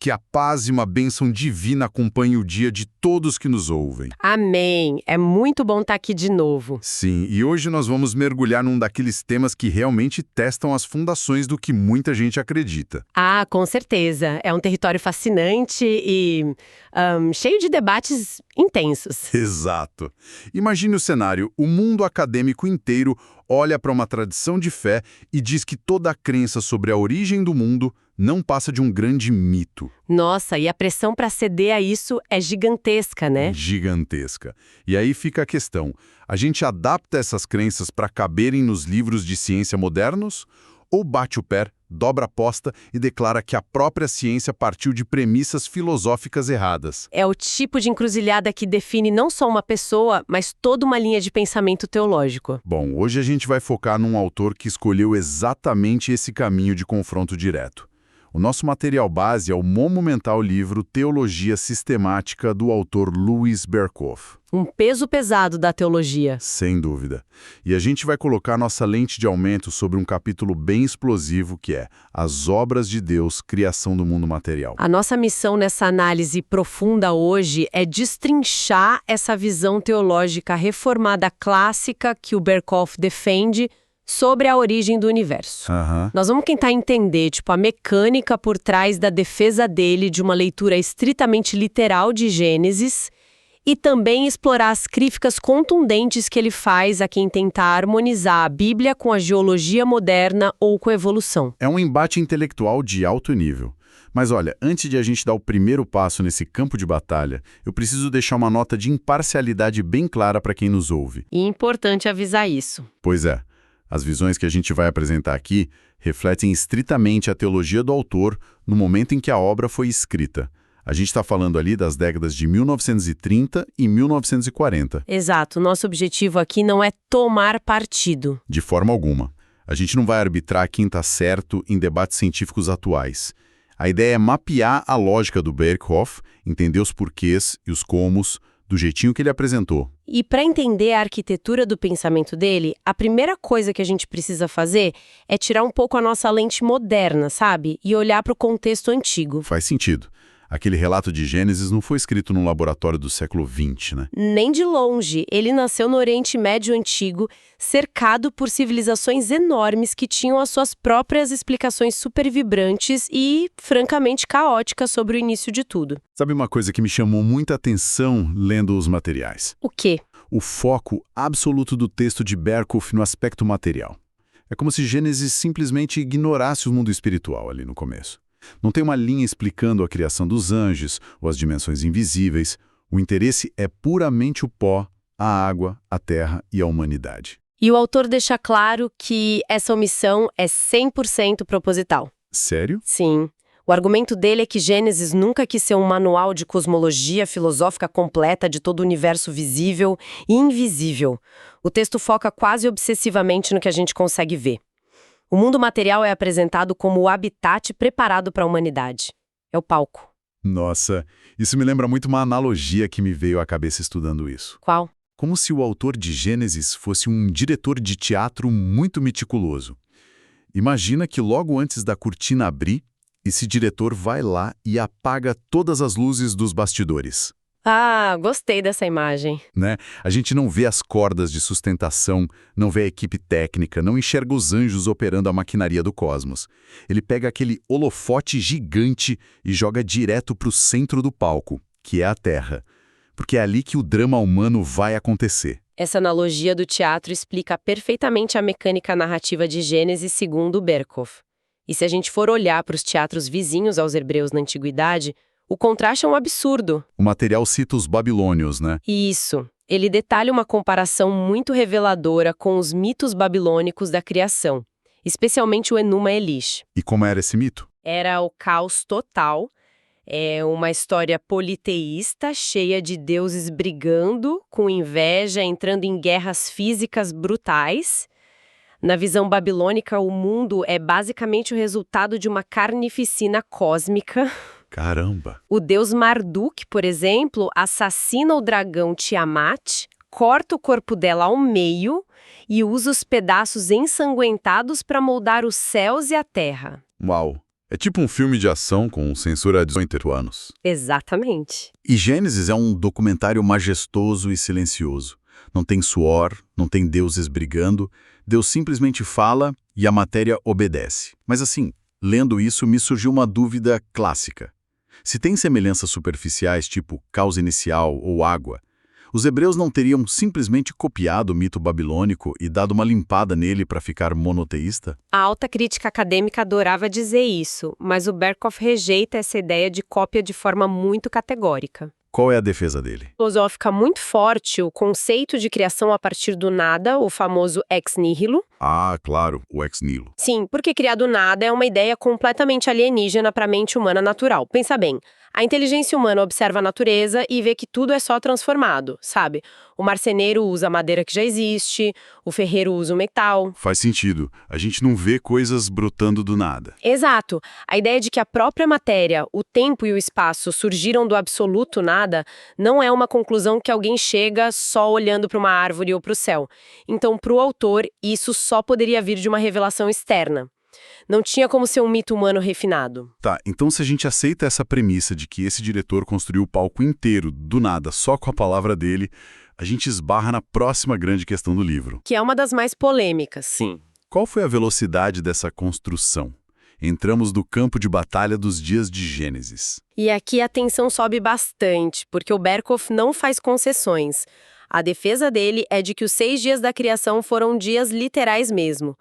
Que a paz e uma bênção divina acompanhem o dia de todos que nos ouvem. Amém. É muito bom estar aqui de novo. Sim, e hoje nós vamos mergulhar num daqueles temas que realmente testam as fundações do que muita gente acredita. Ah, com certeza. É um território fascinante e cheio de debates intensos. Exato. Imagine o cenário: o mundo acadêmico inteiro olha para uma tradição de fé e diz que toda a crença sobre a origem do mundo não passa de um grande mito. Nossa, e a pressão para ceder a isso é gigantesca, né? Gigantesca. E aí fica a questão: a gente adapta essas crenças para caberem nos livros de ciência modernos? Ou bate o pé, dobra a aposta e declara que a própria ciência partiu de premissas filosóficas erradas? É o tipo de encruzilhada que define não só uma pessoa, mas toda uma linha de pensamento teológico. Bom, hoje a gente vai focar num autor que escolheu exatamente esse caminho de confronto direto. O nosso material base é o monumental livro Teologia Sistemática, do autor Louis Berkhof. Um peso pesado da teologia. Sem dúvida. E a gente vai colocar nossa lente de aumento sobre um capítulo bem explosivo que é As Obras de Deus, Criação do Mundo Material. A nossa missão nessa análise profunda hoje é destrinchar essa visão teológica reformada clássica que o Berkhof defende sobre a origem do universo. Nós vamos tentar entender, a mecânica por trás da defesa dele de uma leitura estritamente literal de Gênesis e também explorar as críticas contundentes que ele faz a quem tentar harmonizar a Bíblia com a geologia moderna ou com a evolução. É um embate intelectual de alto nível. Mas olha, antes de a gente dar o primeiro passo nesse campo de batalha, eu preciso deixar uma nota de imparcialidade bem clara para quem nos ouve. E é importante avisar isso. Pois é. As visões que a gente vai apresentar aqui refletem estritamente a teologia do autor no momento em que a obra foi escrita. A gente está falando ali das décadas de 1930 e 1940. Exato. Nosso objetivo aqui não é tomar partido. De forma alguma. A gente não vai arbitrar quem está certo em debates científicos atuais. A ideia é mapear a lógica do Berkhof, entender os porquês e os comos, do jeitinho que ele apresentou. E para entender a arquitetura do pensamento dele, a primeira coisa que a gente precisa fazer é tirar um pouco a nossa lente moderna, sabe? E olhar para o contexto antigo. Faz sentido. Aquele relato de Gênesis não foi escrito num laboratório do século XX, né? Nem de longe. Ele nasceu no Oriente Médio Antigo, cercado por civilizações enormes que tinham as suas próprias explicações super vibrantes e, francamente, caóticas sobre o início de tudo. Sabe uma coisa que me chamou muita atenção lendo os materiais? O quê? O foco absoluto do texto de Berkhof no aspecto material. É como se Gênesis simplesmente ignorasse o mundo espiritual ali no começo. Não tem uma linha explicando a criação dos anjos ou as dimensões invisíveis. O interesse é puramente o pó, a água, a terra e a humanidade. E o autor deixa claro que essa omissão é 100% proposital. Sério? Sim. O argumento dele é que Gênesis nunca quis ser um manual de cosmologia filosófica completa de todo o universo visível e invisível. O texto foca quase obsessivamente no que a gente consegue ver. O mundo material é apresentado como o habitat preparado para a humanidade. É o palco. Nossa, isso me lembra muito uma analogia que me veio à cabeça estudando isso. Qual? Como se o autor de Gênesis fosse um diretor de teatro muito meticuloso. Imagina que logo antes da cortina abrir, esse diretor vai lá e apaga todas as luzes dos bastidores. Ah, gostei dessa imagem. Né? A gente não vê as cordas de sustentação, não vê a equipe técnica, não enxerga os anjos operando a maquinaria do cosmos. Ele pega aquele holofote gigante e joga direto para o centro do palco, que é a Terra. Porque é ali que o drama humano vai acontecer. Essa analogia do teatro explica perfeitamente a mecânica narrativa de Gênesis segundo Berkhof. E se a gente for olhar para os teatros vizinhos aos hebreus na antiguidade, o contraste é um absurdo. O material cita os babilônios, né? Isso. Ele detalha uma comparação muito reveladora com os mitos babilônicos da criação, especialmente o Enuma Elish. E como era esse mito? Era o caos total. É uma história politeísta, cheia de deuses brigando, com inveja, entrando em guerras físicas brutais. Na visão babilônica, o mundo é basicamente o resultado de uma carnificina cósmica. Caramba! O deus Marduk, por exemplo, assassina o dragão Tiamat, corta o corpo dela ao meio e usa os pedaços ensanguentados para moldar os céus e a terra. Uau! É tipo um filme de ação com censura de 18 anos. Exatamente. E Gênesis é um documentário majestoso e silencioso. Não tem suor, não tem deuses brigando, Deus simplesmente fala e a matéria obedece. Mas assim, lendo isso me surgiu uma dúvida clássica. Se tem semelhanças superficiais tipo causa inicial ou água, os hebreus não teriam simplesmente copiado o mito babilônico e dado uma limpada nele para ficar monoteísta? A alta crítica acadêmica adorava dizer isso, mas o Berkhoff rejeita essa ideia de cópia de forma muito categórica. Qual é a defesa dele? Filosófica muito forte o conceito de criação a partir do nada, o famoso ex nihilo. Ah, claro, o ex nihilo. Sim, porque criar do nada é uma ideia completamente alienígena para a mente humana natural. Pensa bem, a inteligência humana observa a natureza e vê que tudo é só transformado, sabe? O marceneiro usa a madeira que já existe, o ferreiro usa o metal. Faz sentido. A gente não vê coisas brotando do nada. Exato. A ideia de que a própria matéria, o tempo e o espaço surgiram do absoluto nada não é uma conclusão que alguém chega só olhando para uma árvore ou para o céu. Então, para o autor, isso só poderia vir de uma revelação externa. Não tinha como ser um mito humano refinado. Tá, então se a gente aceita essa premissa de que esse diretor construiu o palco inteiro, do nada, só com a palavra dele, a gente esbarra na próxima grande questão do livro. Que é uma das mais polêmicas. Sim. Qual foi a velocidade dessa construção? Entramos no campo de batalha dos dias de Gênesis. E aqui a tensão sobe bastante, porque o Berkhoff não faz concessões. A defesa dele é de que os 6 dias da criação foram dias literais mesmo.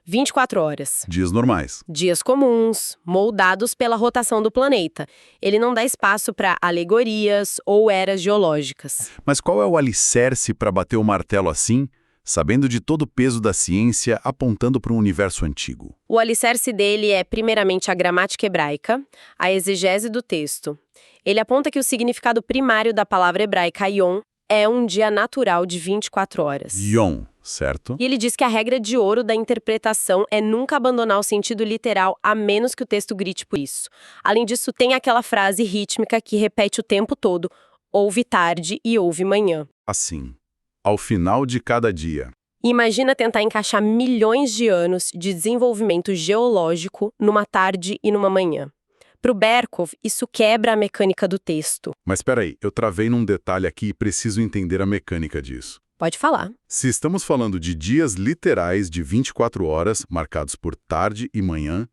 24 horas. Dias normais. Dias comuns, moldados pela rotação do planeta. Ele não dá espaço para alegorias ou eras geológicas. Mas qual é o alicerce para bater o martelo assim, sabendo de todo o peso da ciência apontando para um universo antigo? O alicerce dele é, primeiramente, a gramática hebraica, a exegese do texto. Ele aponta que o significado primário da palavra hebraica yom é um dia natural de 24 horas. Yom, certo? E ele diz que a regra de ouro da interpretação é nunca abandonar o sentido literal, a menos que o texto grite por isso. Além disso, tem aquela frase rítmica que repete o tempo todo: ouve tarde e ouve manhã. Assim, ao final de cada dia. Imagina tentar encaixar milhões de anos de desenvolvimento geológico numa tarde e numa manhã. Para o Berkhoff, isso quebra a mecânica do texto. Mas espera aí, eu travei num detalhe aqui e preciso entender a mecânica disso. Pode falar. Se estamos falando de dias literais de 24 horas, marcados por tarde e manhã,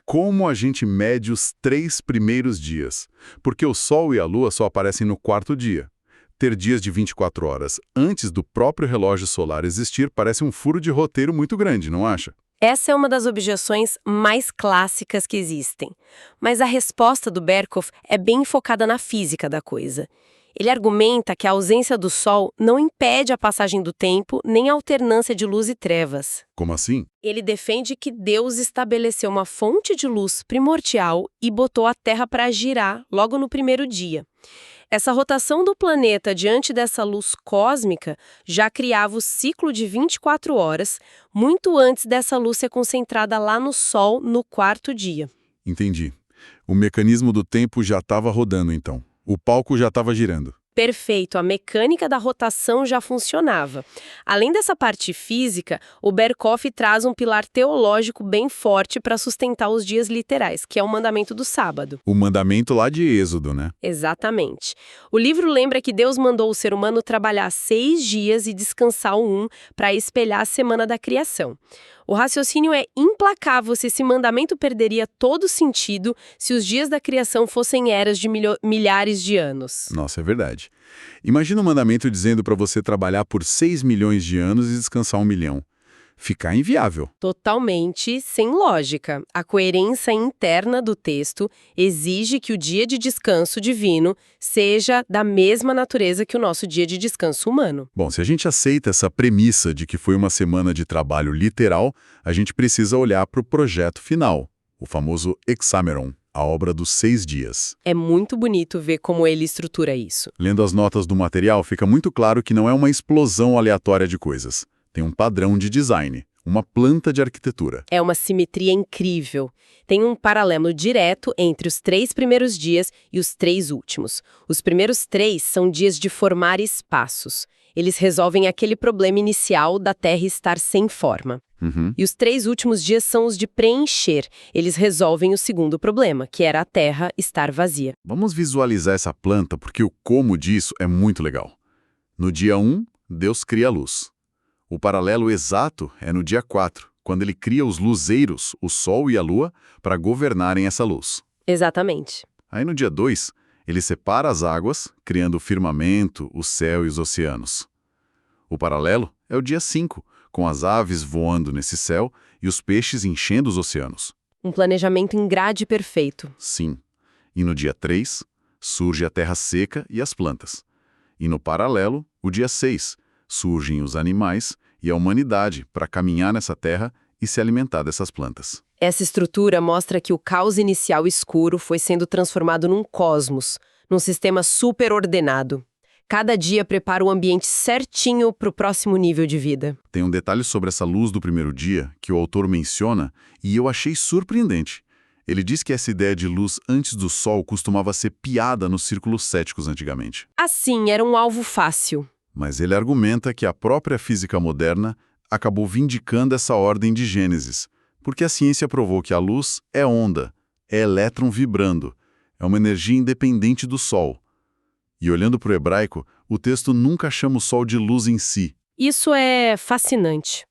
como a gente mede os 3 primeiros dias? Porque o Sol e a Lua só aparecem no 4º dia. Ter dias de 24 horas antes do próprio relógio solar existir parece um furo de roteiro muito grande, não acha? Essa é uma das objeções mais clássicas que existem. Mas a resposta do Berkhoff é bem focada na física da coisa. Ele argumenta que a ausência do Sol não impede a passagem do tempo nem a alternância de luz e trevas. Como assim? Ele defende que Deus estabeleceu uma fonte de luz primordial e botou a Terra para girar logo no primeiro dia. Essa rotação do planeta diante dessa luz cósmica já criava o ciclo de 24 horas, muito antes dessa luz ser concentrada lá no Sol no 4º dia. Entendi. O mecanismo do tempo já estava rodando, então. O palco já estava girando. Perfeito, a mecânica da rotação já funcionava. Além dessa parte física, o Berkhoff traz um pilar teológico bem forte para sustentar os dias literais, que é o mandamento do sábado. O mandamento lá de Êxodo, né? Exatamente. O livro lembra que Deus mandou o ser humano trabalhar 6 dias e descansar um para espelhar a semana da criação. O raciocínio é implacável se esse mandamento perderia todo sentido se os dias da criação fossem eras de milhares de anos. Nossa, é verdade. Imagina um mandamento dizendo para você trabalhar por 6 milhões de anos e descansar 1 milhão. Ficar inviável. Totalmente sem lógica. A coerência interna do texto exige que o dia de descanso divino seja da mesma natureza que o nosso dia de descanso humano. Bom, se a gente aceita essa premissa de que foi uma semana de trabalho literal, a gente precisa olhar para o projeto final, o famoso Hexameron, a obra dos 6 dias. É muito bonito ver como ele estrutura isso. Lendo as notas do material, fica muito claro que não é uma explosão aleatória de coisas. Tem um padrão de design, uma planta de arquitetura. É uma simetria incrível. Tem um paralelo direto entre os 3 primeiros dias e os 3 últimos. Os primeiros 3 são dias de formar espaços. Eles resolvem aquele problema inicial da Terra estar sem forma. E os 3 últimos dias são os de preencher. Eles resolvem o segundo problema, que era a Terra estar vazia. Vamos visualizar essa planta porque o como disso é muito legal. No dia 1, Deus cria a luz. O paralelo exato é no dia 4, quando ele cria os luzeiros, o Sol e a Lua, para governarem essa luz. Exatamente. Aí no dia 2, ele separa as águas, criando o firmamento, o céu e os oceanos. O paralelo é o dia 5, com as aves voando nesse céu e os peixes enchendo os oceanos. Um planejamento em grade perfeito. Sim. E no dia 3, surge a terra seca e as plantas. E no paralelo, o dia 6, surgem os animais e a humanidade para caminhar nessa terra e se alimentar dessas plantas. Essa estrutura mostra que o caos inicial escuro foi sendo transformado num cosmos, num sistema super ordenado. Cada dia prepara o ambiente certinho para o próximo nível de vida. Tem um detalhe sobre essa luz do primeiro dia que o autor menciona e eu achei surpreendente. Ele diz que essa ideia de luz antes do sol costumava ser piada nos círculos céticos antigamente. Assim, era um alvo fácil. Mas ele argumenta que a própria física moderna acabou vindicando essa ordem de Gênesis, porque a ciência provou que a luz é onda, é elétron vibrando, é uma energia independente do Sol. E olhando para o hebraico, o texto nunca chama o Sol de luz em si. Isso é fascinante.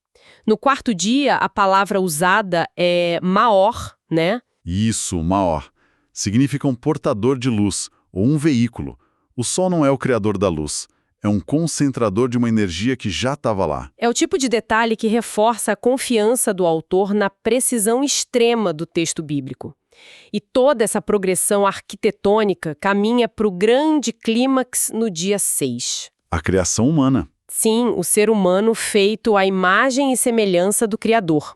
No 4º dia, a palavra usada é maor, né? Isso, Maor. Significa um portador de luz, ou um veículo. O Sol não é o criador da luz. É um concentrador de uma energia que já estava lá. É o tipo de detalhe que reforça a confiança do autor na precisão extrema do texto bíblico. E toda essa progressão arquitetônica caminha para o grande clímax no dia 6. A criação humana. Sim, o ser humano feito à imagem e semelhança do Criador.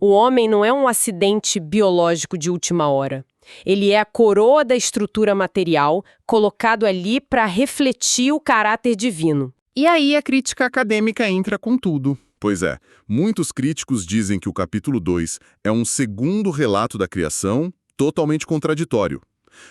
O homem não é um acidente biológico de última hora. Ele é a coroa da estrutura material, colocado ali para refletir o caráter divino. E aí a crítica acadêmica entra com tudo. Pois é, muitos críticos dizem que o capítulo 2 é um segundo relato da criação, totalmente contraditório.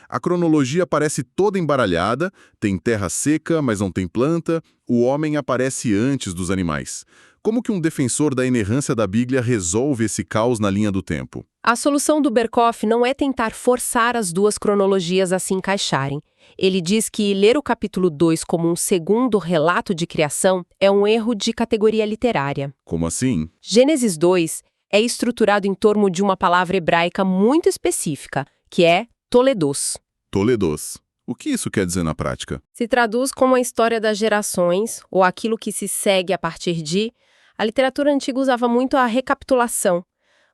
A cronologia parece toda embaralhada, tem terra seca, mas não tem planta, o homem aparece antes dos animais. Como que um defensor da inerrância da Bíblia resolve esse caos na linha do tempo? A solução do Berkhof não é tentar forçar as duas cronologias a se encaixarem. Ele diz que ler o capítulo 2 como um segundo relato de criação é um erro de categoria literária. Como assim? Gênesis 2 é estruturado em torno de uma palavra hebraica muito específica, que é toledos. Toledos. O que isso quer dizer na prática? Se traduz como a história das gerações, ou aquilo que se segue a partir de. A literatura antiga usava muito a recapitulação.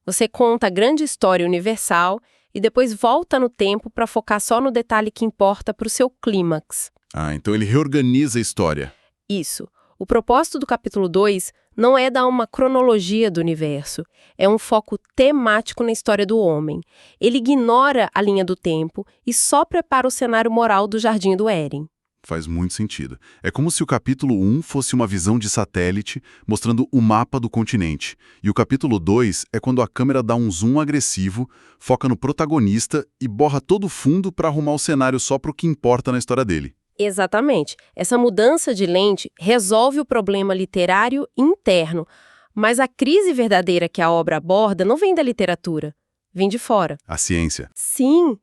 Você conta a grande história universal e depois volta no tempo para focar só no detalhe que importa para o seu clímax. Ah, então ele reorganiza a história. Isso. O propósito do capítulo 2 não é dar uma cronologia do universo, é um foco temático na história do homem. Ele ignora a linha do tempo e só prepara o cenário moral do Jardim do Éden. Faz muito sentido. É como se o capítulo 1 fosse uma visão de satélite mostrando o mapa do continente. E o capítulo 2 é quando a câmera dá um zoom agressivo, foca no protagonista e borra todo o fundo para arrumar o cenário só para o que importa na história dele. Exatamente. Essa mudança de lente resolve o problema literário interno, mas a crise verdadeira que a obra aborda não vem da literatura, vem de fora. A ciência. Sim.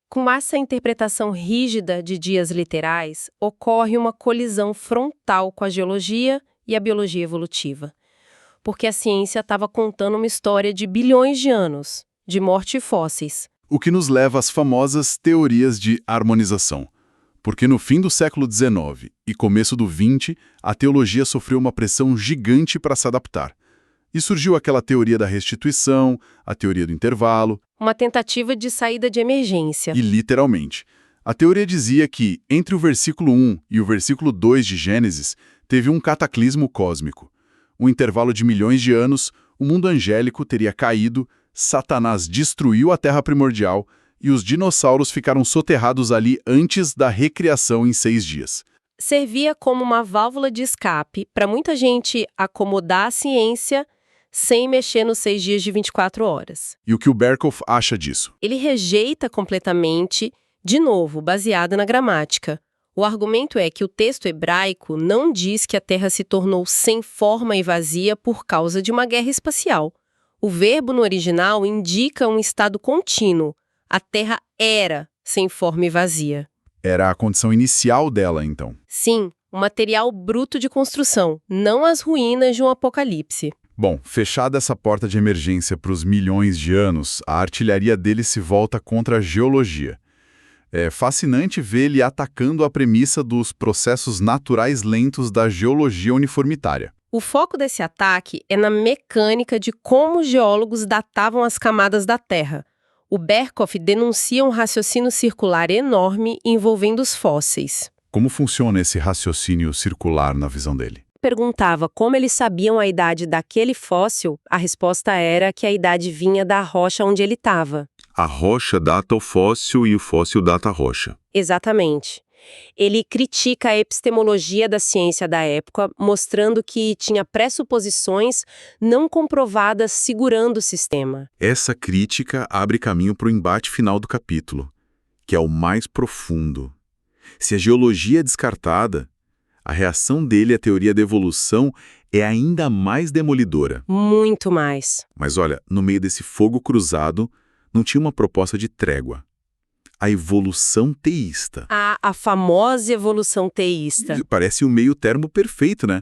Com essa interpretação rígida de dias literais, ocorre uma colisão frontal com a geologia e a biologia evolutiva. Porque a ciência estava contando uma história de bilhões de anos, de morte e fósseis. O que nos leva às famosas teorias de harmonização. Porque no fim do século XIX e começo do XX, a teologia sofreu uma pressão gigante para se adaptar. E surgiu aquela teoria da restituição, a teoria do intervalo. Uma tentativa de saída de emergência. E literalmente. A teoria dizia que, entre o versículo 1 e o versículo 2 de Gênesis, teve um cataclismo cósmico. Um intervalo de milhões de anos, o mundo angélico teria caído, Satanás destruiu a terra primordial e os dinossauros ficaram soterrados ali antes da recriação em 6 dias. Servia como uma válvula de escape para muita gente acomodar a ciência sem mexer nos 6 dias de 24 horas. E o que o Berkhof acha disso? Ele rejeita completamente, de novo, baseado na gramática, O argumento é que o texto hebraico não diz que a Terra se tornou sem forma e vazia por causa de uma guerra espacial. O verbo no original indica um estado contínuo. A Terra era sem forma e vazia. Era a condição inicial dela, então. Sim, um material bruto de construção, não as ruínas de um apocalipse. Bom, fechada essa porta de emergência para os milhões de anos, a artilharia dele se volta contra a geologia. É fascinante ver ele atacando a premissa dos processos naturais lentos da geologia uniformitária. O foco desse ataque é na mecânica de como os geólogos datavam as camadas da Terra. O Berkhoff denuncia um raciocínio circular enorme envolvendo os fósseis. Como funciona esse raciocínio circular na visão dele? Perguntava como eles sabiam a idade daquele fóssil, a resposta era que a idade vinha da rocha onde ele estava. A rocha data o fóssil e o fóssil data a rocha. Exatamente. Ele critica a epistemologia da ciência da época, mostrando que tinha pressuposições não comprovadas segurando o sistema. Essa crítica abre caminho para o embate final do capítulo, que é o mais profundo. Se a geologia é descartada, a reação dele à teoria da evolução é ainda mais demolidora. Muito mais. Mas olha, no meio desse fogo cruzado, não tinha uma proposta de trégua. A evolução teísta. A famosa evolução teísta. Parece um meio termo perfeito, né?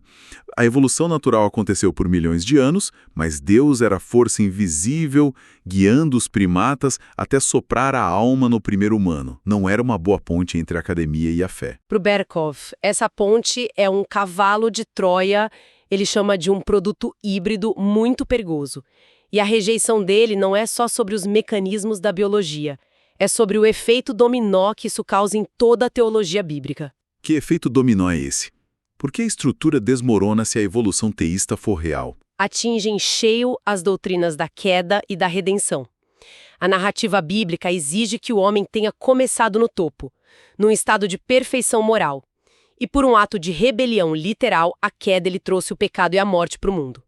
A evolução natural aconteceu por milhões de anos, mas Deus era a força invisível, guiando os primatas até soprar a alma no primeiro humano. Não era uma boa ponte entre a academia e a fé. Para o Berkhoff, essa ponte é um cavalo de Troia, ele chama de um produto híbrido muito perigoso. E a rejeição dele não é só sobre os mecanismos da biologia, é sobre o efeito dominó que isso causa em toda a teologia bíblica. Que efeito dominó é esse? Por que a estrutura desmorona se a evolução teísta for real? Atinge em cheio as doutrinas da queda e da redenção. A narrativa bíblica exige que o homem tenha começado no topo, num estado de perfeição moral. E por um ato de rebelião literal, a queda ele trouxe o pecado e a morte para o mundo.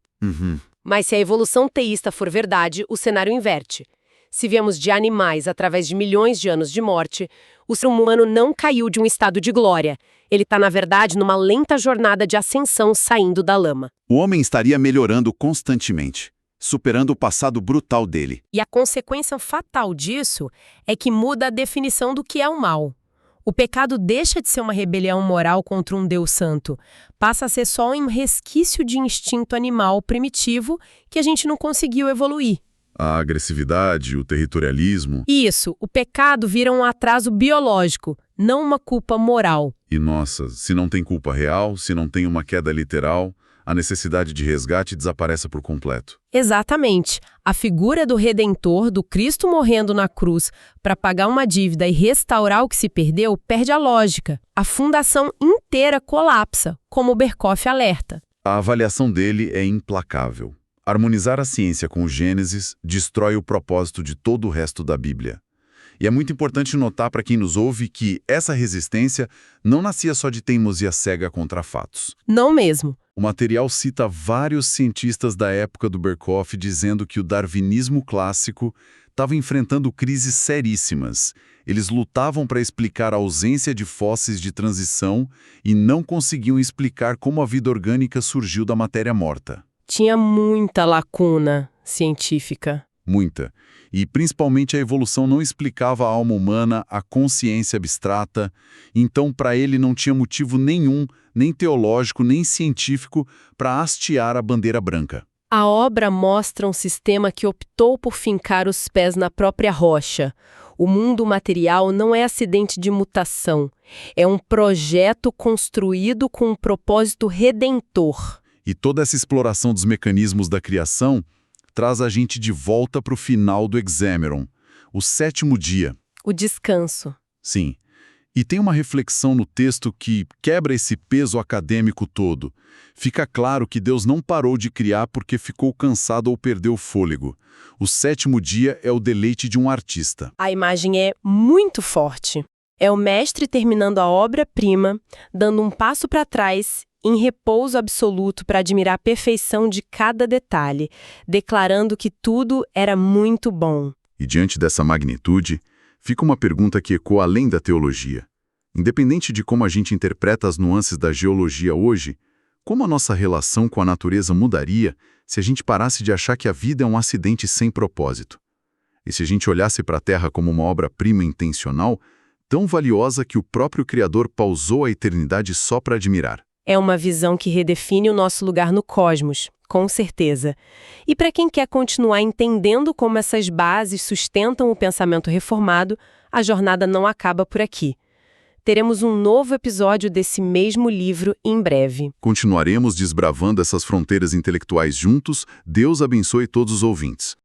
Mas se a evolução teísta for verdade, o cenário inverte. Se viemos de animais através de milhões de anos de morte, o ser humano não caiu de um estado de glória. Ele está, na verdade, numa lenta jornada de ascensão saindo da lama. O homem estaria melhorando constantemente, superando o passado brutal dele. E a consequência fatal disso é que muda a definição do que é o mal. O pecado deixa de ser uma rebelião moral contra um Deus santo, passa a ser só um resquício de instinto animal primitivo que a gente não conseguiu evoluir. A agressividade, o territorialismo. Isso, o pecado vira um atraso biológico, não uma culpa moral. E nossa, se não tem culpa real, se não tem uma queda literal, a necessidade de resgate desaparece por completo. Exatamente. A figura do Redentor, do Cristo morrendo na cruz para pagar uma dívida e restaurar o que se perdeu, perde a lógica. A fundação inteira colapsa, como o Berkhoff alerta. A avaliação dele é implacável. Harmonizar a ciência com o Gênesis destrói o propósito de todo o resto da Bíblia. E é muito importante notar para quem nos ouve que essa resistência não nascia só de teimosia cega contra fatos. Não mesmo. O material cita vários cientistas da época do Berkhoff dizendo que o darwinismo clássico estava enfrentando crises seríssimas. Eles lutavam para explicar a ausência de fósseis de transição e não conseguiam explicar como a vida orgânica surgiu da matéria morta. Tinha muita lacuna científica. Muita. E principalmente a evolução não explicava a alma humana, a consciência abstrata. Então, para ele, não tinha motivo nenhum, nem teológico, nem científico, para hastear a bandeira branca. A obra mostra um sistema que optou por fincar os pés na própria rocha. O mundo material não é acidente de mutação. É um projeto construído com um propósito redentor. E toda essa exploração dos mecanismos da criação traz a gente de volta para o final do Hexameron, o 7º dia. O descanso. Sim. E tem uma reflexão no texto que quebra esse peso acadêmico todo. Fica claro que Deus não parou de criar porque ficou cansado ou perdeu o fôlego. O 7º dia é o deleite de um artista. A imagem é muito forte. É o mestre terminando a obra-prima, dando um passo para trás, em repouso absoluto para admirar a perfeição de cada detalhe, declarando que tudo era muito bom. E diante dessa magnitude, fica uma pergunta que ecoa além da teologia. Independente de como a gente interpreta as nuances da geologia hoje, como a nossa relação com a natureza mudaria se a gente parasse de achar que a vida é um acidente sem propósito? E se a gente olhasse para a Terra como uma obra-prima intencional, tão valiosa que o próprio Criador pausou a eternidade só para admirar? É uma visão que redefine o nosso lugar no cosmos, com certeza. E para quem quer continuar entendendo como essas bases sustentam o pensamento reformado, a jornada não acaba por aqui. Teremos um novo episódio desse mesmo livro em breve. Continuaremos desbravando essas fronteiras intelectuais juntos. Deus abençoe todos os ouvintes.